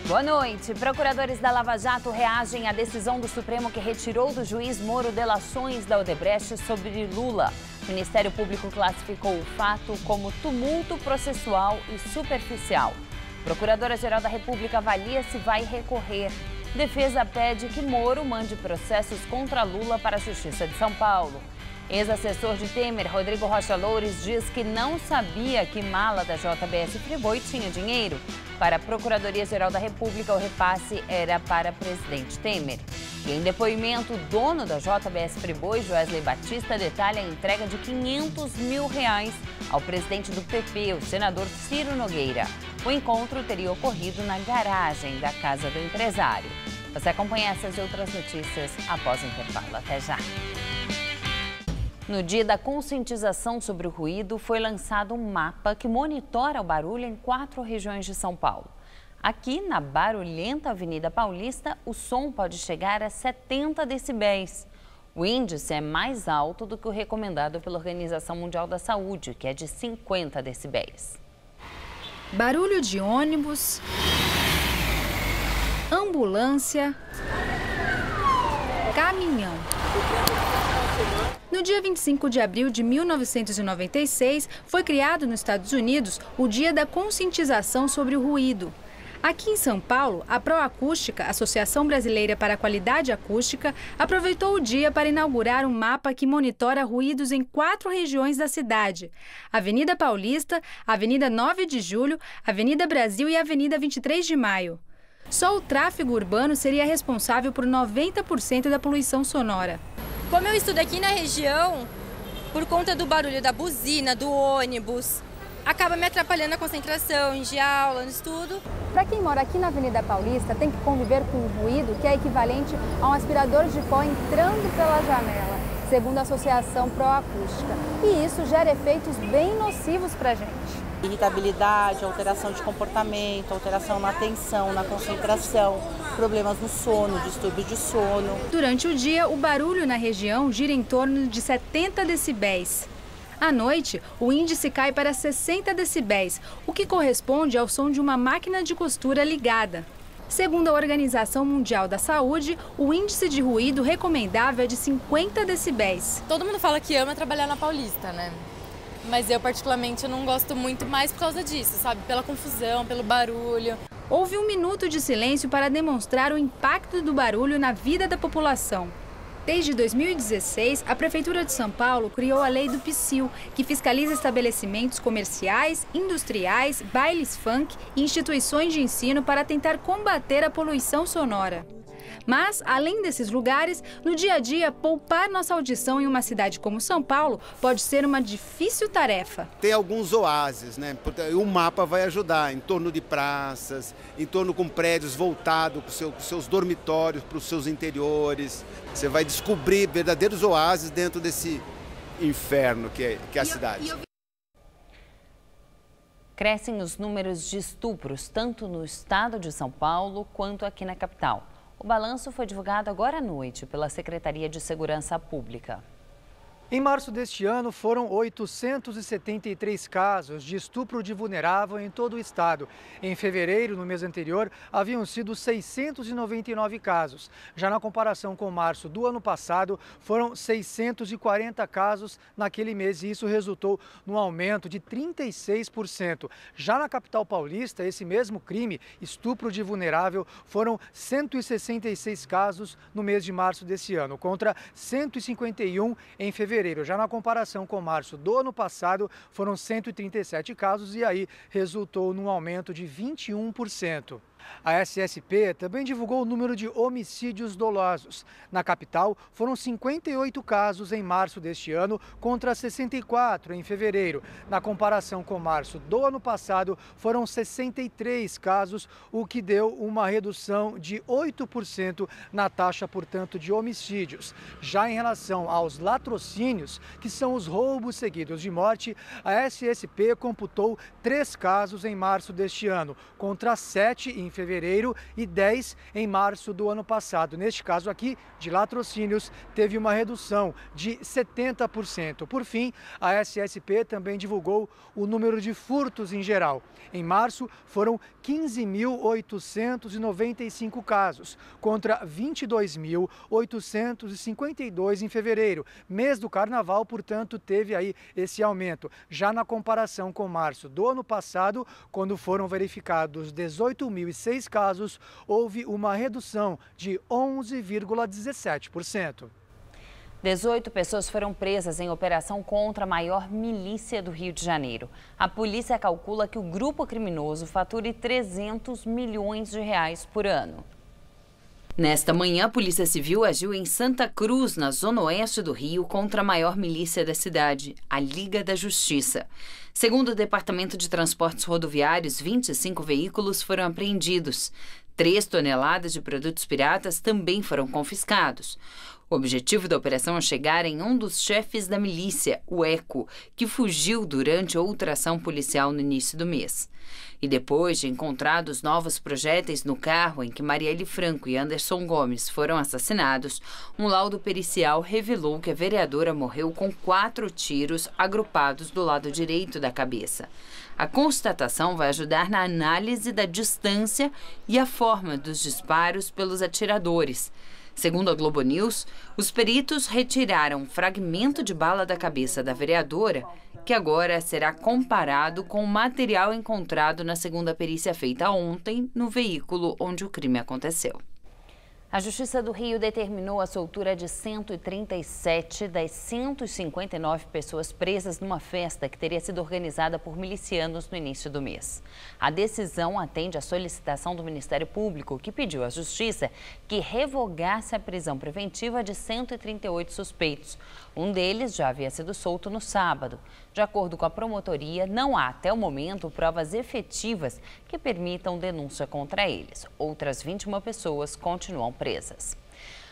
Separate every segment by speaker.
Speaker 1: Boa noite. Procuradores da Lava Jato reagem à decisão do Supremo que retirou do juiz Moro delações da Odebrecht sobre Lula. O Ministério Público classificou o fato como tumulto processual e superficial. A Procuradora-Geral da República avalia se vai recorrer. Defesa pede que Moro mande processos contra Lula para a Justiça de São Paulo. Ex-assessor de Temer, Rodrigo Rocha Loures, diz que não sabia que mala da JBS Friboi tinha dinheiro. Para a Procuradoria-Geral da República, o repasse era para presidente Temer. E em depoimento, o dono da JBS Friboi, Joesley Batista, detalha a entrega de R$500 mil ao presidente do PP, o senador Ciro Nogueira. O encontro teria ocorrido na garagem da casa do empresário. Você acompanha essas e outras notícias após o intervalo. Até já! No dia da conscientização sobre o ruído, foi lançado um mapa que monitora o barulho em 4 regiões de São Paulo. Aqui, na barulhenta Avenida Paulista, o som pode chegar a 70 decibéis. O índice é mais alto do que o recomendado pela Organização Mundial da Saúde, que é de 50 decibéis.
Speaker 2: Barulho de ônibus, ambulância, caminhão. No dia 25 de abril de 1996, foi criado nos Estados Unidos o Dia da Conscientização sobre o Ruído. Aqui em São Paulo, a Proacústica, Associação Brasileira para a Qualidade Acústica, aproveitou o dia para inaugurar um mapa que monitora ruídos em 4 regiões da cidade: Avenida Paulista, Avenida 9 de Julho, Avenida Brasil e Avenida 23 de Maio. Só o tráfego urbano seria responsável por 90% da poluição sonora.
Speaker 3: Como eu estudo aqui na região, por conta do barulho da buzina, do ônibus, acaba me atrapalhando a concentração de aula, no estudo.
Speaker 2: Para quem mora aqui na Avenida Paulista, tem que conviver com um ruído que é equivalente a um aspirador de pó entrando pela janela, segundo a Associação Proacústica. E isso gera efeitos bem nocivos para a gente.
Speaker 4: Irritabilidade, alteração de comportamento, alteração na atenção, na concentração, problemas no sono, distúrbios de sono.
Speaker 2: Durante o dia, o barulho na região gira em torno de 70 decibéis. À noite, o índice cai para 60 decibéis, o que corresponde ao som de uma máquina de costura ligada. Segundo a Organização Mundial da Saúde, o índice de ruído recomendável é de 50 decibéis.
Speaker 3: Todo mundo fala que ama trabalhar na Paulista, né? Mas eu, particularmente, não gosto muito mais por causa disso, sabe? Pela confusão, pelo barulho.
Speaker 2: Houve um minuto de silêncio para demonstrar o impacto do barulho na vida da população. Desde 2016, a Prefeitura de São Paulo criou a Lei do Psil, que fiscaliza estabelecimentos comerciais, industriais, bailes funk e instituições de ensino para tentar combater a poluição sonora. Mas, além desses lugares, no dia a dia, poupar nossa audição em uma cidade como São Paulo pode ser uma difícil tarefa.
Speaker 5: Tem alguns oásis, né? O mapa vai ajudar em torno de praças, em torno com prédios voltados para os seus dormitórios, para os seus interiores. Você vai descobrir verdadeiros oásis dentro desse inferno que é a cidade.
Speaker 1: Crescem os números de estupros, tanto no estado de São Paulo quanto aqui na capital. O balanço foi divulgado agora à noite pela Secretaria de Segurança Pública.
Speaker 6: Em março deste ano, foram 873 casos de estupro de vulnerável em todo o estado. Em fevereiro, no mês anterior, haviam sido 699 casos. Já na comparação com março do ano passado, foram 640 casos naquele mês e isso resultou num aumento de 36%. Já na capital paulista, esse mesmo crime, estupro de vulnerável, foram 166 casos no mês de março desse ano, contra 151 em fevereiro. Já na comparação com março do ano passado, foram 137 casos e aí resultou num aumento de 21%. A SSP também divulgou o número de homicídios dolosos. Na capital, foram 58 casos em março deste ano, contra 64 em fevereiro. Na comparação com março do ano passado, foram 63 casos, o que deu uma redução de 8% na taxa, portanto, de homicídios. Já em relação aos latrocínios, que são os roubos seguidos de morte, a SSP computou 3 casos em março deste ano, contra 7 em fevereiro e 10 em março do ano passado. Neste caso aqui, de latrocínios, teve uma redução de 70%. Por fim, a SSP também divulgou o número de furtos em geral. Em março, foram 15.895 casos, contra 22.852 em fevereiro. Mês do Carnaval, portanto, teve aí esse aumento. Já na comparação com março do ano passado, quando foram verificados 18.006 casos, houve uma redução de 11,17%.
Speaker 1: 18 pessoas foram presas em operação contra a maior milícia do Rio de Janeiro. A polícia calcula que o grupo criminoso fature 300 milhões de reais por ano. Nesta manhã, a Polícia Civil agiu em Santa Cruz, na zona oeste do Rio, contra a maior milícia da cidade, a Liga da Justiça. Segundo o Departamento de Transportes Rodoviários, 25 veículos foram apreendidos. 3 toneladas de produtos piratas também foram confiscados. O objetivo da operação é chegar em um dos chefes da milícia, o ECO, que fugiu durante outra ação policial no início do mês. E depois de encontrados novos projéteis no carro em que Marielle Franco e Anderson Gomes foram assassinados, um laudo pericial revelou que a vereadora morreu com 4 tiros agrupados do lado direito da cabeça. A constatação vai ajudar na análise da distância e a forma dos disparos pelos atiradores. Segundo a Globo News, os peritos retiraram um fragmento de bala da cabeça da vereadora, que agora será comparado com o material encontrado na segunda perícia feita ontem no veículo onde o crime aconteceu. A Justiça do Rio determinou a soltura de 137 das 159 pessoas presas numa festa que teria sido organizada por milicianos no início do mês. A decisão atende à solicitação do Ministério Público, que pediu à Justiça que revogasse a prisão preventiva de 138 suspeitos. Um deles já havia sido solto no sábado. De acordo com a promotoria, não há, até o momento, provas efetivas que permitam denúncia contra eles. Outras 21 pessoas continuam presas.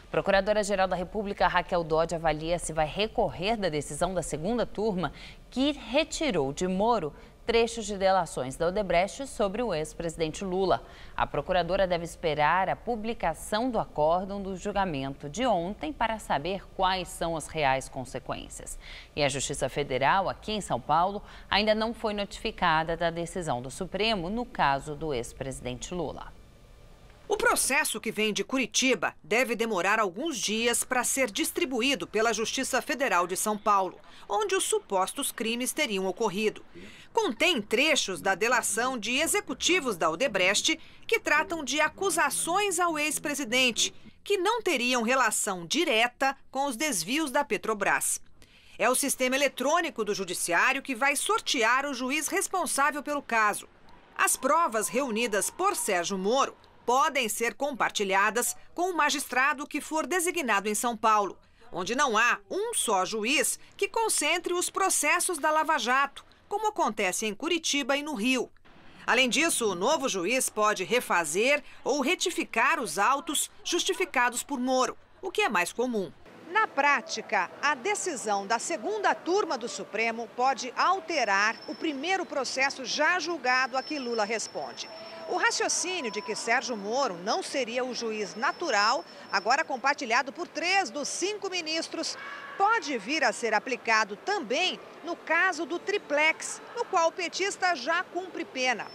Speaker 1: Procuradora-Geral da República, Raquel Dodge, avalia se vai recorrer da decisão da segunda turma que retirou de Moro trechos de delações da Odebrecht sobre o ex-presidente Lula. A procuradora deve esperar a publicação do acórdão do julgamento de ontem para saber quais são as reais consequências. E a Justiça Federal, aqui em São Paulo, ainda não foi notificada da decisão do Supremo no caso do ex-presidente Lula.
Speaker 7: O processo que vem de Curitiba deve demorar alguns dias para ser distribuído pela Justiça Federal de São Paulo, onde os supostos crimes teriam ocorrido. Contém trechos da delação de executivos da Odebrecht que tratam de acusações ao ex-presidente, que não teriam relação direta com os desvios da Petrobras. É o sistema eletrônico do Judiciário que vai sortear o juiz responsável pelo caso. As provas reunidas por Sérgio Moro podem ser compartilhadas com o magistrado que for designado em São Paulo, onde não há um só juiz que concentre os processos da Lava Jato, como acontece em Curitiba e no Rio. Além disso, o novo juiz pode refazer ou retificar os autos justificados por Moro, o que é mais comum. Na prática, a decisão da segunda turma do Supremo pode alterar o primeiro processo já julgado a que Lula responde. O raciocínio de que Sérgio Moro não seria o juiz natural, agora compartilhado por 3 dos 5 ministros, pode vir a ser aplicado também no caso do triplex, no qual o petista já cumpre pena.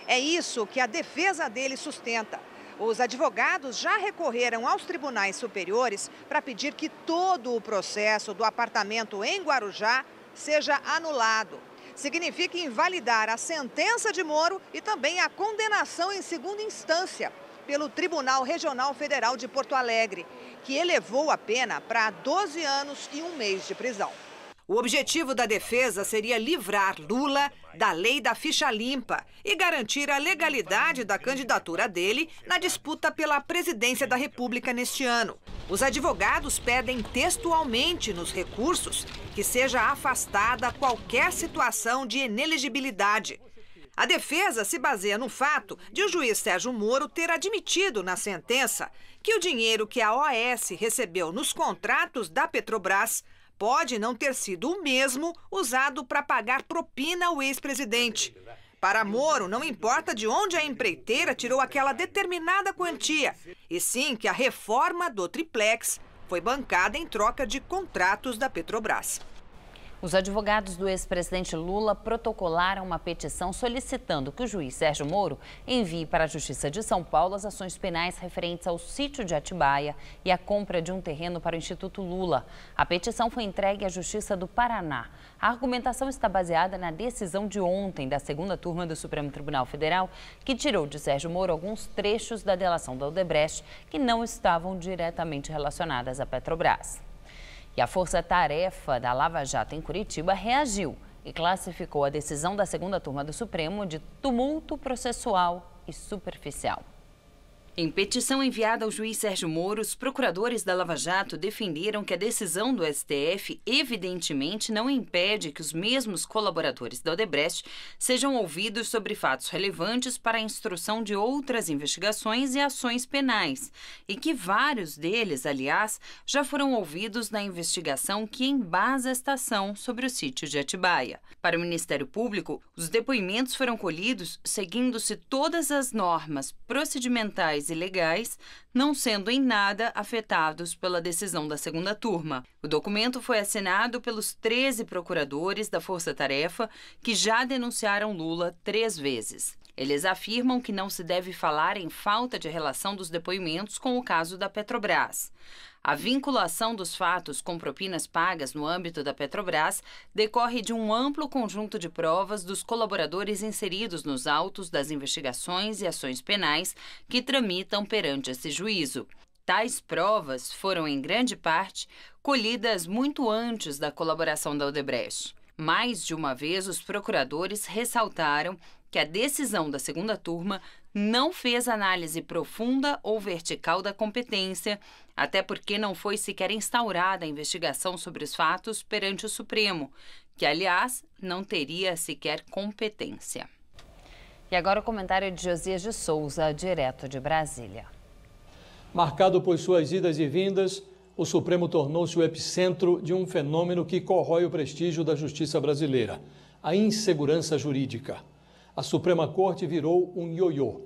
Speaker 7: É isso que a defesa dele sustenta. Os advogados já recorreram aos tribunais superiores para pedir que todo o processo do apartamento em Guarujá seja anulado. Significa invalidar a sentença de Moro e também a condenação em segunda instância pelo Tribunal Regional Federal de Porto Alegre, que elevou a pena para 12 anos e 1 mês de prisão. O objetivo da defesa seria livrar Lula da lei da ficha limpa e garantir a legalidade da candidatura dele na disputa pela presidência da República neste ano. Os advogados pedem textualmente nos recursos que seja afastada qualquer situação de inelegibilidade. A defesa se baseia no fato de o juiz Sérgio Moro ter admitido na sentença que o dinheiro que a OAS recebeu nos contratos da Petrobras pode não ter sido o mesmo usado para pagar propina ao ex-presidente. Para Moro, não importa de onde a empreiteira tirou aquela determinada quantia, e sim que a reforma do triplex foi bancada em troca de contratos da Petrobras.
Speaker 1: Os advogados do ex-presidente Lula protocolaram uma petição solicitando que o juiz Sérgio Moro envie para a Justiça de São Paulo as ações penais referentes ao sítio de Atibaia e a compra de um terreno para o Instituto Lula. A petição foi entregue à Justiça do Paraná. A argumentação está baseada na decisão de ontem da segunda turma do Supremo Tribunal Federal, que tirou de Sérgio Moro alguns trechos da delação da Odebrecht que não estavam diretamente relacionadas à Petrobras. E a força-tarefa da Lava Jato em Curitiba reagiu e classificou a decisão da segunda turma do Supremo de tumulto processual e superficial. Em petição enviada ao juiz Sérgio Moro, os procuradores da Lava Jato defenderam que a decisão do STF evidentemente não impede que os mesmos colaboradores da Odebrecht sejam ouvidos sobre fatos relevantes para a instrução de outras investigações e ações penais, e que vários deles, aliás, já foram ouvidos na investigação que embasa esta ação sobre o sítio de Atibaia. Para o Ministério Público, os depoimentos foram colhidos seguindo-se todas as normas procedimentais e legais, não sendo em nada afetados pela decisão da segunda turma. O documento foi assinado pelos 13 procuradores da Força Tarefa que já denunciaram Lula 3 vezes. Eles afirmam que não se deve falar em falta de relação dos depoimentos com o caso da Petrobras. A vinculação dos fatos com propinas pagas no âmbito da Petrobras decorre de um amplo conjunto de provas dos colaboradores inseridos nos autos das investigações e ações penais que tramitam perante esse juízo. Tais provas foram, em grande parte, colhidas muito antes da colaboração da Odebrecht. Mais de uma vez, os procuradores ressaltaram que a decisão da segunda turma não fez análise profunda ou vertical da competência, até porque não foi sequer instaurada a investigação sobre os fatos perante o Supremo, que, aliás, não teria sequer competência. E agora o comentário de Josias de Souza, direto de Brasília.
Speaker 8: Marcado por suas idas e vindas, o Supremo tornou-se o epicentro de um fenômeno que corrói o prestígio da justiça brasileira, a insegurança jurídica. A Suprema Corte virou um ioiô.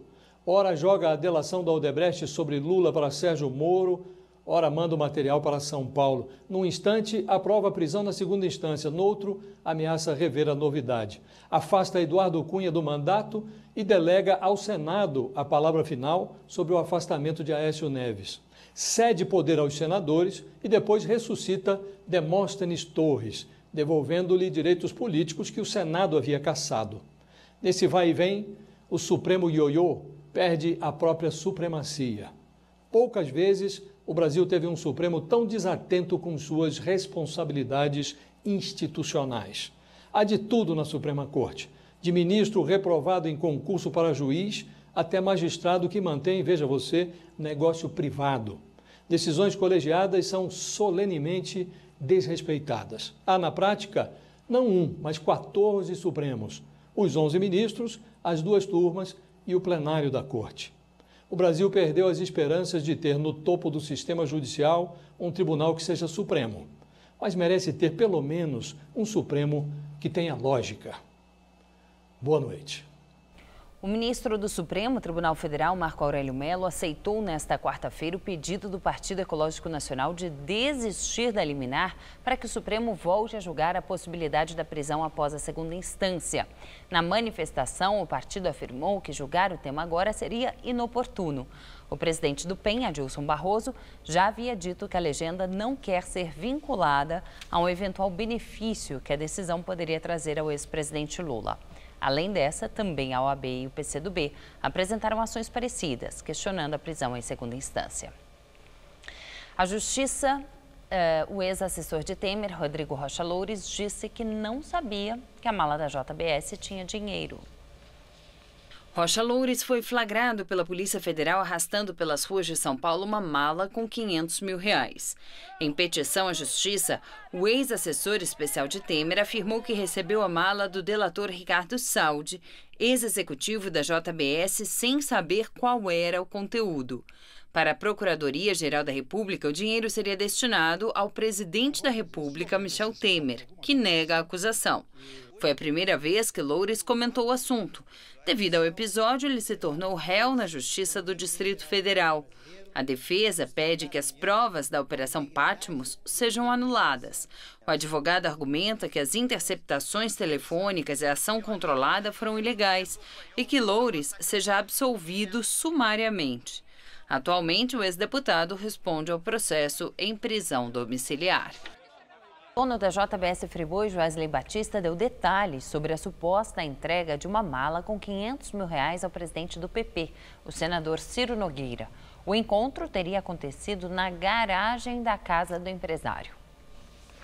Speaker 8: Ora joga a delação da Odebrecht sobre Lula para Sérgio Moro, ora manda o material para São Paulo. Num instante, aprova a prisão na segunda instância. No outro, ameaça rever a novidade. Afasta Eduardo Cunha do mandato e delega ao Senado a palavra final sobre o afastamento de Aécio Neves. Cede poder aos senadores e depois ressuscita Demóstenes Torres, devolvendo-lhe direitos políticos que o Senado havia cassado. Nesse vai e vem, o Supremo ioiô perde a própria supremacia. Poucas vezes o Brasil teve um Supremo tão desatento com suas responsabilidades institucionais. Há de tudo na Suprema Corte, de ministro reprovado em concurso para juiz até magistrado que mantém, veja você, negócio privado. Decisões colegiadas são solenemente desrespeitadas. Há, na prática, não um, mas 14 Supremos. Os 11 ministros, as 2 turmas e o plenário da Corte. O Brasil perdeu as esperanças de ter no topo do sistema judicial um tribunal que seja supremo, mas merece ter pelo menos um Supremo que tenha lógica. Boa noite.
Speaker 1: O ministro do Supremo Tribunal Federal, Marco Aurélio Mello, aceitou nesta quarta-feira o pedido do Partido Ecológico Nacional de desistir da liminar para que o Supremo volte a julgar a possibilidade da prisão após a segunda instância. Na manifestação, o partido afirmou que julgar o tema agora seria inoportuno. O presidente do PEN, Adilson Barroso, já havia dito que a legenda não quer ser vinculada a um eventual benefício que a decisão poderia trazer ao ex-presidente Lula. Além dessa, também a OAB e o PCdoB apresentaram ações parecidas, questionando a prisão em segunda instância. A Justiça, o ex-assessor de Temer, Rodrigo Rocha Loures, disse que não sabia que a mala da JBS tinha dinheiro. Rocha Loures foi flagrado pela Polícia Federal arrastando pelas ruas de São Paulo uma mala com R$500 mil. Em petição à Justiça, o ex-assessor especial de Temer afirmou que recebeu a mala do delator Ricardo Saldi, ex-executivo da JBS, sem saber qual era o conteúdo.
Speaker 9: Para a Procuradoria-Geral da República, o dinheiro seria destinado ao presidente da República, Michel Temer, que nega a acusação. Foi a primeira vez que Loures comentou o assunto. Devido ao episódio, ele se tornou réu na Justiça do Distrito Federal. A defesa pede que as provas da Operação Patmos sejam anuladas. O advogado argumenta que as interceptações telefônicas e a ação controlada foram ilegais e que Loures seja absolvido sumariamente. Atualmente, o ex-deputado responde ao processo em prisão domiciliar.
Speaker 1: O dono da JBS Friboi, Joesley Batista, deu detalhes sobre a suposta entrega de uma mala com R$500 mil ao presidente do PP, o senador Ciro Nogueira. O encontro teria acontecido na garagem da casa do empresário.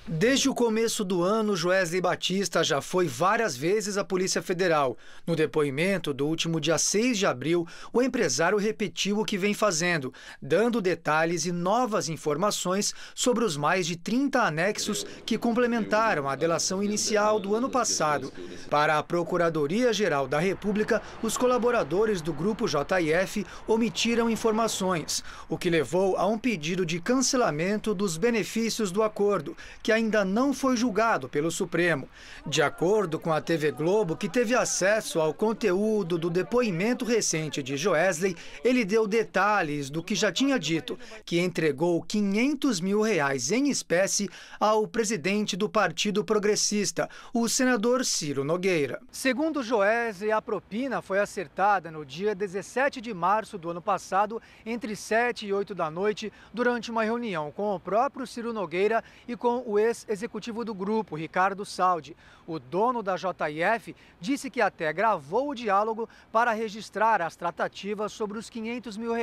Speaker 6: Desde o começo do ano, Joesley Batista já foi várias vezes à Polícia Federal. No depoimento do último dia 6 de abril, o empresário repetiu o que vem fazendo, dando detalhes e novas informações sobre os mais de 30 anexos que complementaram a delação inicial do ano passado. Para a Procuradoria-Geral da República, os colaboradores do Grupo JF omitiram informações, o que levou a um pedido de cancelamento dos benefícios do acordo, que ainda não foi julgado pelo Supremo. De acordo com a TV Globo, que teve acesso ao conteúdo do depoimento recente de Joesley, ele deu detalhes do que já tinha dito, que entregou R$500 mil em espécie ao presidente do Partido Progressista, o senador Ciro Nogueira. Segundo Joesley, a propina foi acertada no dia 17 de março do ano passado, entre 7 e 8 da noite, durante uma reunião com o próprio Ciro Nogueira e com o ex-executivo do grupo, Ricardo Saldi. O dono da JF disse que até gravou o diálogo para registrar as tratativas sobre os R$500 mil.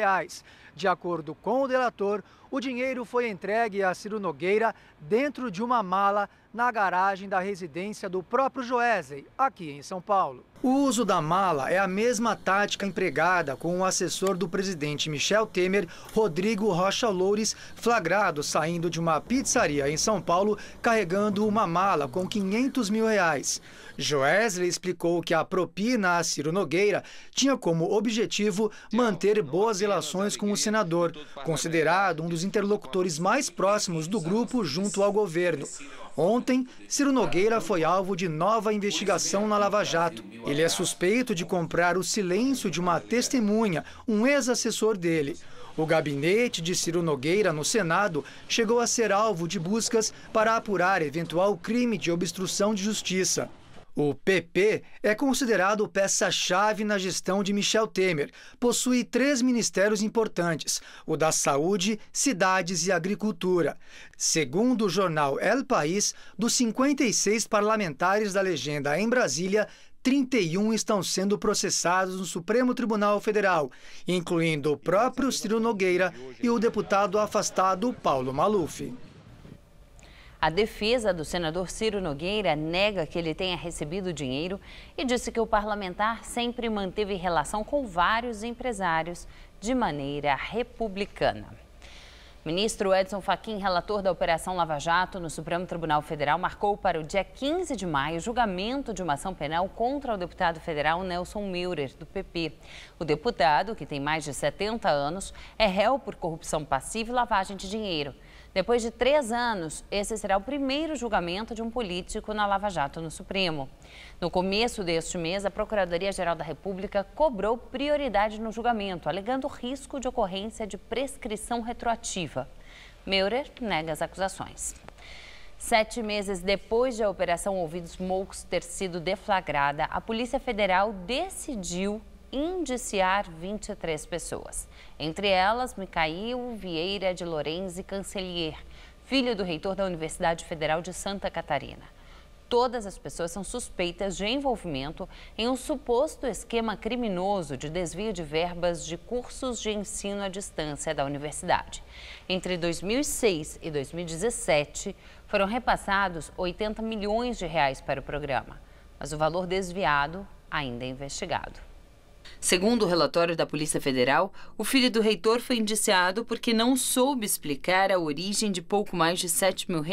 Speaker 6: De acordo com o delator, o dinheiro foi entregue a Ciro Nogueira dentro de uma mala na garagem da residência do próprio Joesley, aqui em São Paulo. O uso da mala é a mesma tática empregada com o assessor do presidente Michel Temer, Rodrigo Rocha Loures, flagrado saindo de uma pizzaria em São Paulo carregando uma mala com R$500 mil. Joesley explicou que a propina a Ciro Nogueira tinha como objetivo manter boas relações com o senador, considerado um dos interlocutores mais próximos do grupo junto ao governo. Ontem, Ciro Nogueira foi alvo de nova investigação na Lava Jato. Ele é suspeito de comprar o silêncio de uma testemunha, um ex-assessor dele. O gabinete de Ciro Nogueira no Senado chegou a ser alvo de buscas para apurar eventual crime de obstrução de justiça. O PP é considerado peça-chave na gestão de Michel Temer. Possui 3 ministérios importantes, o da Saúde, Cidades e Agricultura. Segundo o jornal El País, dos 56 parlamentares da legenda em Brasília, 31 estão sendo processados no Supremo Tribunal Federal, incluindo o próprio Ciro Nogueira e o deputado afastado Paulo Maluf.
Speaker 1: A defesa do senador Ciro Nogueira nega que ele tenha recebido dinheiro e disse que o parlamentar sempre manteve relação com vários empresários de maneira republicana. Ministro Edson Fachin, relator da Operação Lava Jato no Supremo Tribunal Federal, marcou para o dia 15 de maio o julgamento de uma ação penal contra o deputado federal Nelson Meurer, do PP. O deputado, que tem mais de 70 anos, é réu por corrupção passiva e lavagem de dinheiro. Depois de 3 anos, esse será o primeiro julgamento de um político na Lava Jato no Supremo. No começo deste mês, a Procuradoria-Geral da República cobrou prioridade no julgamento, alegando risco de ocorrência de prescrição retroativa. Meurer nega as acusações. 7 meses depois de a Operação Ouvidos Moucos ter sido deflagrada, a Polícia Federal decidiu indiciar 23 pessoas. Entre elas, Micael Vieira de Lorenzi Cancelier, filho do reitor da Universidade Federal de Santa Catarina. Todas as pessoas são suspeitas de envolvimento em um suposto esquema criminoso de desvio de verbas de cursos de ensino à distância da universidade. Entre 2006 e 2017, foram repassados R$80 milhões para o programa, mas o valor desviado ainda é investigado.
Speaker 9: Segundo o relatório da Polícia Federal, o filho do reitor foi indiciado porque não soube explicar a origem de pouco mais de R$7 mil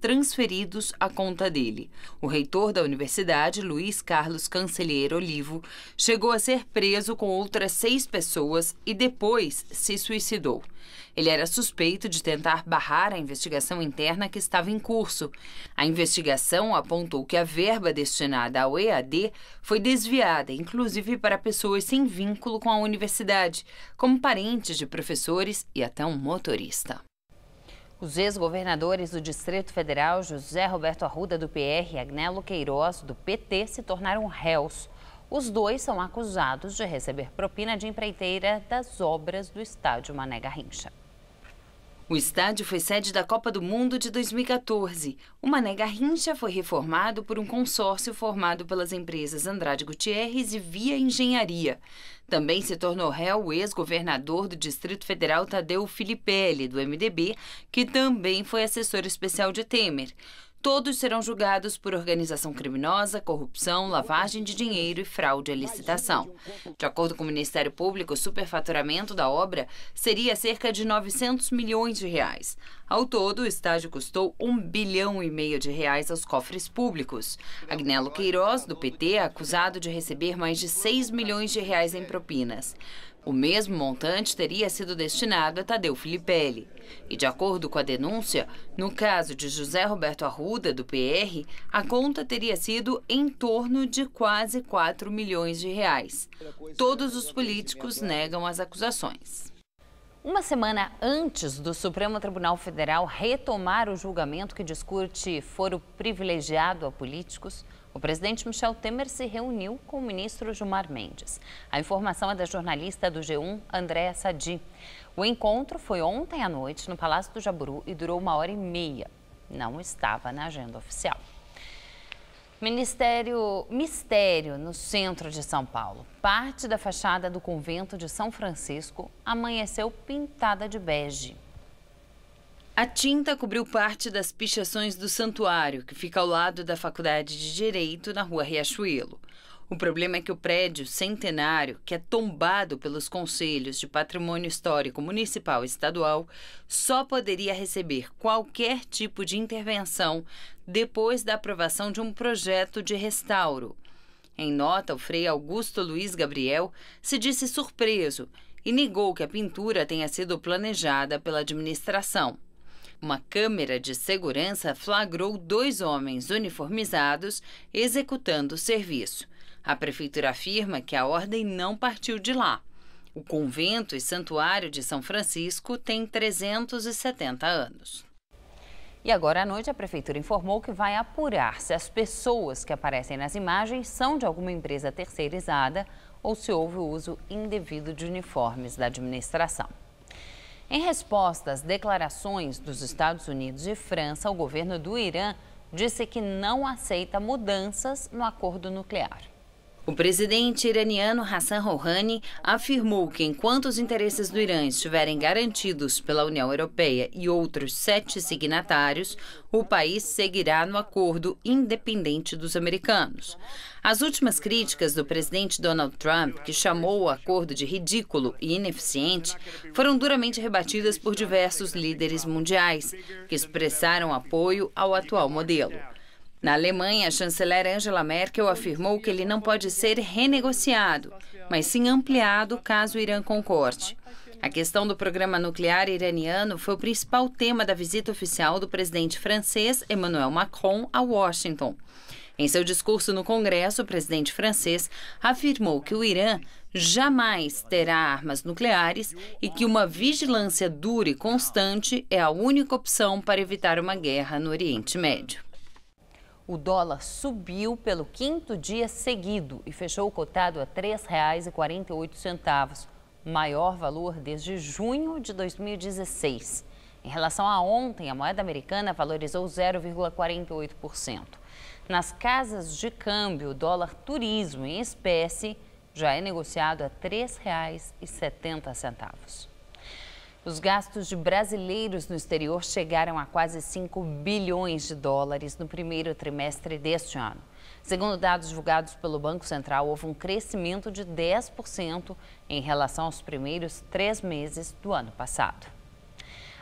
Speaker 9: transferidos à conta dele. O reitor da universidade, Luiz Carlos Cancelheiro Olivo, chegou a ser preso com outras 6 pessoas e depois se suicidou. Ele era suspeito de tentar barrar a investigação interna que estava em curso. A investigação apontou que a verba destinada ao EAD foi desviada, inclusive para pessoas sem vínculo com a universidade, como parentes de professores e até um motorista.
Speaker 1: Os ex-governadores do Distrito Federal, José Roberto Arruda, do PR, e Agnello Queiroz, do PT, se tornaram réus. Os dois são acusados de receber propina de empreiteira das obras do estádio Mané Garrincha.
Speaker 9: O estádio foi sede da Copa do Mundo de 2014. O Mané Garrincha foi reformado por um consórcio formado pelas empresas Andrade Gutierrez e Via Engenharia. Também se tornou réu o ex-governador do Distrito Federal, Tadeu Filipelli, do MDB, que também foi assessor especial de Temer. Todos serão julgados por organização criminosa, corrupção, lavagem de dinheiro e fraude à licitação. De acordo com o Ministério Público, o superfaturamento da obra seria cerca de R$900 milhões. Ao todo, o estádio custou R$1,5 bilhão aos cofres públicos. Agnello Queiroz, do PT, é acusado de receber mais de R$6 milhões em propinas. O mesmo montante teria sido destinado a Tadeu Filipelli. E, de acordo com a denúncia, no caso de José Roberto Arruda, do PR, a conta teria sido em torno de quase R$4 milhões. Todos os políticos negam as acusações.
Speaker 1: Uma semana antes do Supremo Tribunal Federal retomar o julgamento que discute foro privilegiado a políticos, o presidente Michel Temer se reuniu com o ministro Gilmar Mendes. A informação é da jornalista do G1, Andréa Sadi. O encontro foi ontem à noite no Palácio do Jaburu e durou 1h30. Não estava na agenda oficial. Mistério no centro de São Paulo. Parte da fachada do convento de São Francisco amanheceu pintada de bege.
Speaker 9: A tinta cobriu parte das pichações do santuário, que fica ao lado da Faculdade de Direito, na Rua Riachuelo. O problema é que o prédio centenário, que é tombado pelos Conselhos de Patrimônio Histórico Municipal e Estadual, só poderia receber qualquer tipo de intervenção depois da aprovação de um projeto de restauro. Em nota, o Frei Augusto Luiz Gabriel se disse surpreso e negou que a pintura tenha sido planejada pela administração. Uma câmera de segurança flagrou 2 homens uniformizados executando o serviço. A prefeitura afirma que a ordem não partiu de lá. O convento e santuário de São Francisco tem 370 anos.
Speaker 1: E agora à noite a prefeitura informou que vai apurar se as pessoas que aparecem nas imagens são de alguma empresa terceirizada ou se houve o uso indevido de uniformes da administração. Em resposta às declarações dos Estados Unidos e França, o governo do Irã disse que não aceita mudanças no acordo nuclear.
Speaker 9: O presidente iraniano Hassan Rouhani afirmou que enquanto os interesses do Irã estiverem garantidos pela União Europeia e outros 7 signatários, o país seguirá no acordo independente dos americanos. As últimas críticas do presidente Donald Trump, que chamou o acordo de ridículo e ineficiente, foram duramente rebatidas por diversos líderes mundiais, que expressaram apoio ao atual modelo. Na Alemanha, a chanceler Angela Merkel afirmou que ele não pode ser renegociado, mas sim ampliado caso o Irã concorde. A questão do programa nuclear iraniano foi o principal tema da visita oficial do presidente francês Emmanuel Macron a Washington. Em seu discurso no Congresso, o presidente francês afirmou que o Irã jamais terá armas nucleares e que uma vigilância dura e constante é a única opção para evitar uma guerra no Oriente Médio.
Speaker 1: O dólar subiu pelo 5º dia seguido e fechou cotado a R$ 3,48, maior valor desde junho de 2016. Em relação a ontem, a moeda americana valorizou 0,48%. Nas casas de câmbio, o dólar turismo em espécie já é negociado a R$ 3,70. Os gastos de brasileiros no exterior chegaram a quase 5 bilhões de dólares no primeiro trimestre deste ano. Segundo dados divulgados pelo Banco Central, houve um crescimento de 10% em relação aos primeiros 3 meses do ano passado.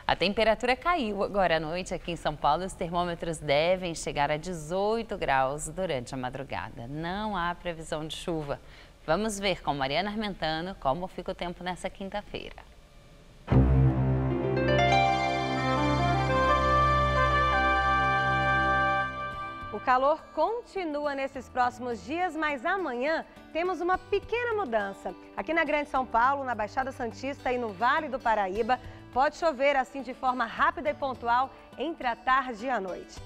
Speaker 1: A temperatura caiu agora à noite aqui em São Paulo. Os termômetros devem chegar a 18 graus durante a madrugada. Não há previsão de chuva. Vamos ver com Mariana Armentano como fica o tempo nessa quinta-feira.
Speaker 10: O calor continua nesses próximos dias, mas amanhã temos uma pequena mudança. Aqui na Grande São Paulo, na Baixada Santista e no Vale do Paraíba, pode chover assim de forma rápida e pontual entre a tarde e a noite.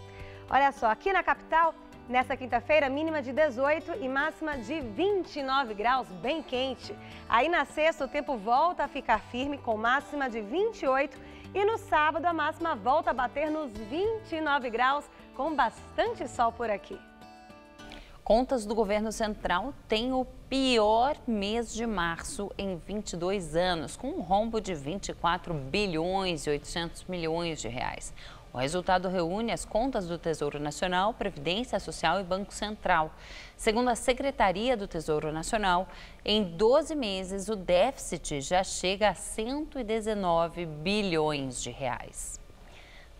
Speaker 10: Olha só, aqui na capital, nessa quinta-feira, mínima de 18 e máxima de 29 graus, bem quente. Aí na sexta o tempo volta a ficar firme com máxima de 28 e no sábado a máxima volta a bater nos 29 graus, com bastante sol por aqui.
Speaker 1: Contas do governo central têm o pior mês de março em 22 anos, com um rombo de 24 bilhões e 800 milhões de reais. O resultado reúne as contas do Tesouro Nacional, Previdência Social e Banco Central. Segundo a Secretaria do Tesouro Nacional, em 12 meses o déficit já chega a 119 bilhões de reais.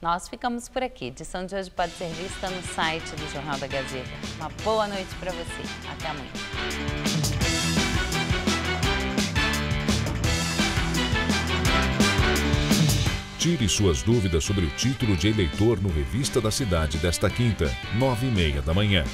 Speaker 1: Nós ficamos por aqui. A edição de hoje pode ser vista no site do Jornal da Gazeta. Uma boa noite para você. Até amanhã.
Speaker 11: Tire suas dúvidas sobre o título de eleitor no Revista da Cidade desta quinta, 9h30 da manhã.